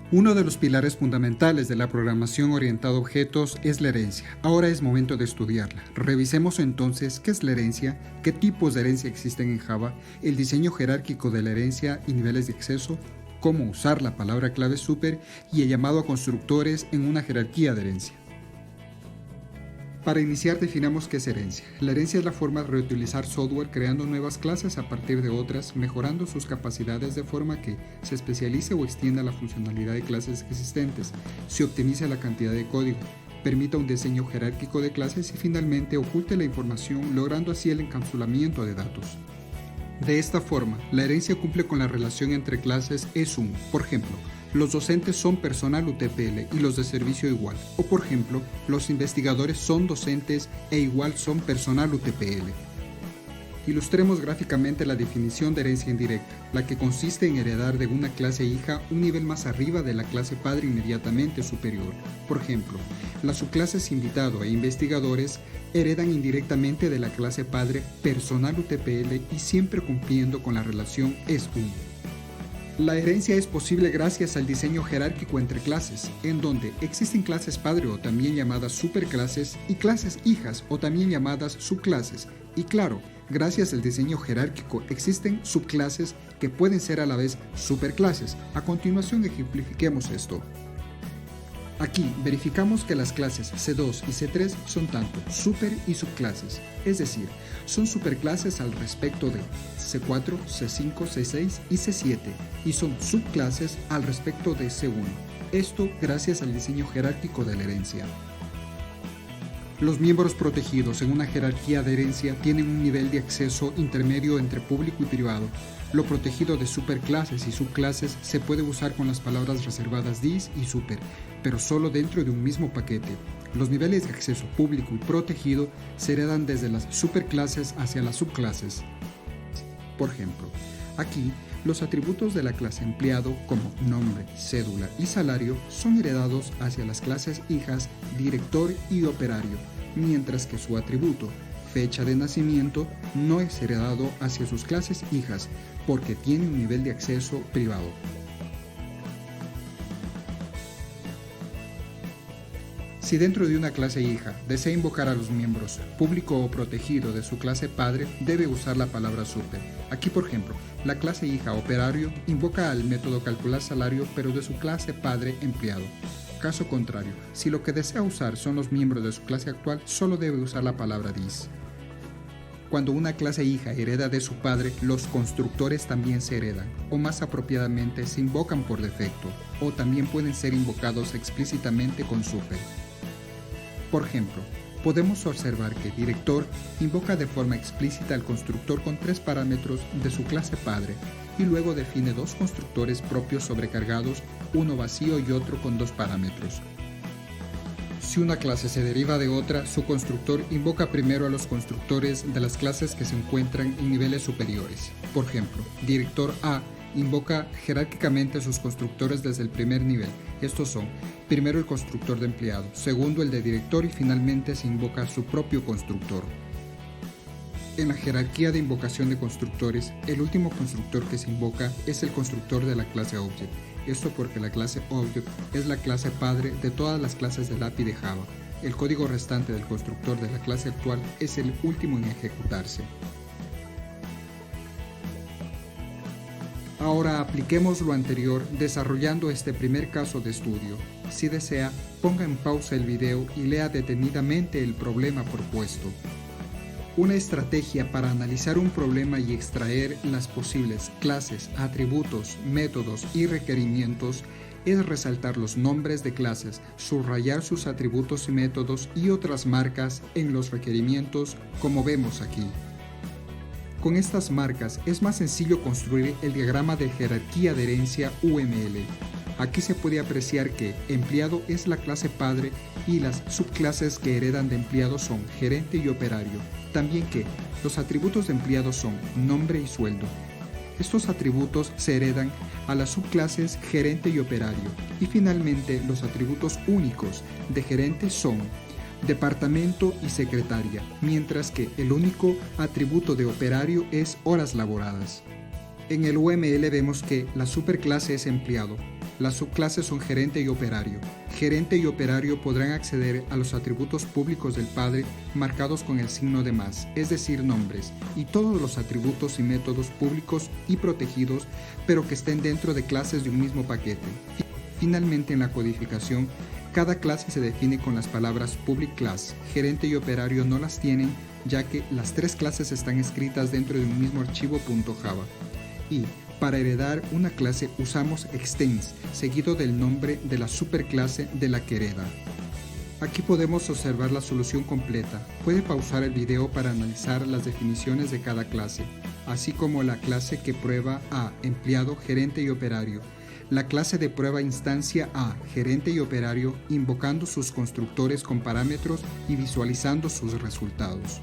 Uno de los pilares fundamentales de la programación orientada a objetos es la herencia. Ahora es momento de estudiarla. Revisemos entonces qué es la herencia, qué tipos de herencia existen en Java, el diseño jerárquico de la herencia y niveles de acceso, cómo usar la palabra clave super y el llamado a constructores en una jerarquía de herencia. Para iniciar, definamos qué es herencia. La herencia es la forma de reutilizar software creando nuevas clases a partir de otras, mejorando sus capacidades de forma que se especialice o extienda la funcionalidad de clases existentes, se optimice la cantidad de código, permita un diseño jerárquico de clases y finalmente oculte la información, logrando así el encapsulamiento de datos. De esta forma, la herencia cumple con la relación entre clases es-1. Por ejemplo, los docentes son personal UTPL y los de servicio igual. O por ejemplo, los investigadores son docentes e igual son personal UTPL. Ilustremos gráficamente la definición de herencia indirecta, la que consiste en heredar de una clase hija un nivel más arriba de la clase padre inmediatamente superior. Por ejemplo, las subclases invitado e investigadores heredan indirectamente de la clase padre personal UTPL y siempre cumpliendo con la relación es-1. La herencia es posible gracias al diseño jerárquico entre clases, en donde existen clases padre o también llamadas superclases y clases hijas o también llamadas subclases. Y claro, gracias al diseño jerárquico existen subclases que pueden ser a la vez superclases. A continuación ejemplifiquemos esto. Aquí verificamos que las clases C2 y C3 son tanto super y subclases, es decir, son superclases al respecto de C4, C5, C6 y C7 y son subclases al respecto de C1. Esto gracias al diseño jerárquico de la herencia. Los miembros protegidos en una jerarquía de herencia tienen un nivel de acceso intermedio entre público y privado. Lo protegido de superclases y subclases se puede usar con las palabras reservadas dis y super, pero solo dentro de un mismo paquete. Los niveles de acceso público y protegido se heredan desde las superclases hacia las subclases. Por ejemplo, aquí los atributos de la clase empleado como nombre, cédula y salario son heredados hacia las clases hijas director y operario, mientras que su atributo fecha de nacimiento no es heredado hacia sus clases hijas porque tiene un nivel de acceso privado. Si dentro de una clase hija desea invocar a los miembros público o protegido de su clase padre, debe usar la palabra super. Aquí, por ejemplo, la clase hija operario invoca al método calcular salario pero de su clase padre empleado. Caso contrario, si lo que desea usar son los miembros de su clase actual, solo debe usar la palabra dis. Cuando una clase hija hereda de su padre, los constructores también se heredan, o más apropiadamente se invocan por defecto, o también pueden ser invocados explícitamente con super. Por ejemplo, podemos observar que director invoca de forma explícita al constructor con 3 parámetros de su clase padre y luego define 2 constructores propios sobrecargados, uno vacío y otro con 2 parámetros. Si una clase se deriva de otra, su constructor invoca primero a los constructores de las clases que se encuentran en niveles superiores. Por ejemplo, director A invoca jerárquicamente sus constructores desde el primer nivel. Estos son, primero el constructor de empleado, segundo el de director y finalmente se invoca a su propio constructor. En la jerarquía de invocación de constructores, el último constructor que se invoca es el constructor de la clase Object. Esto porque la clase Object es la clase padre de todas las clases del API de Java. El código restante del constructor de la clase actual es el último en ejecutarse. Ahora apliquemos lo anterior desarrollando este primer caso de estudio. Si desea, ponga en pausa el video y lea detenidamente el problema propuesto. Una estrategia para analizar un problema y extraer las posibles clases, atributos, métodos y requerimientos es resaltar los nombres de clases, subrayar sus atributos y métodos y otras marcas en los requerimientos como vemos aquí. Con estas marcas es más sencillo construir el diagrama de jerarquía de herencia UML. Aquí se puede apreciar que empleado es la clase padre y las subclases que heredan de empleado son gerente y operario. También que los atributos de empleado son nombre y sueldo. Estos atributos se heredan a las subclases gerente y operario. Y finalmente los atributos únicos de gerente son departamento y secretaria, mientras que el único atributo de operario es horas laboradas. En el UML vemos que la superclase es empleado, Las subclases son gerente y operario. Gerente y operario podrán acceder a los atributos públicos del padre marcados con el signo de más, es decir, nombres, y todos los atributos y métodos públicos y protegidos, pero que estén dentro de clases de un mismo paquete. Finalmente, en la codificación, cada clase se define con las palabras public class. Gerente y operario no las tienen, ya que las tres clases están escritas dentro de un mismo archivo .java. Y para heredar una clase usamos extends, seguido del nombre de la superclase de la que hereda. Aquí podemos observar la solución completa. Puede pausar el video para analizar las definiciones de cada clase, así como la clase que prueba a empleado, gerente y operario. La clase de prueba instancia a gerente y operario, invocando sus constructores con parámetros y visualizando sus resultados.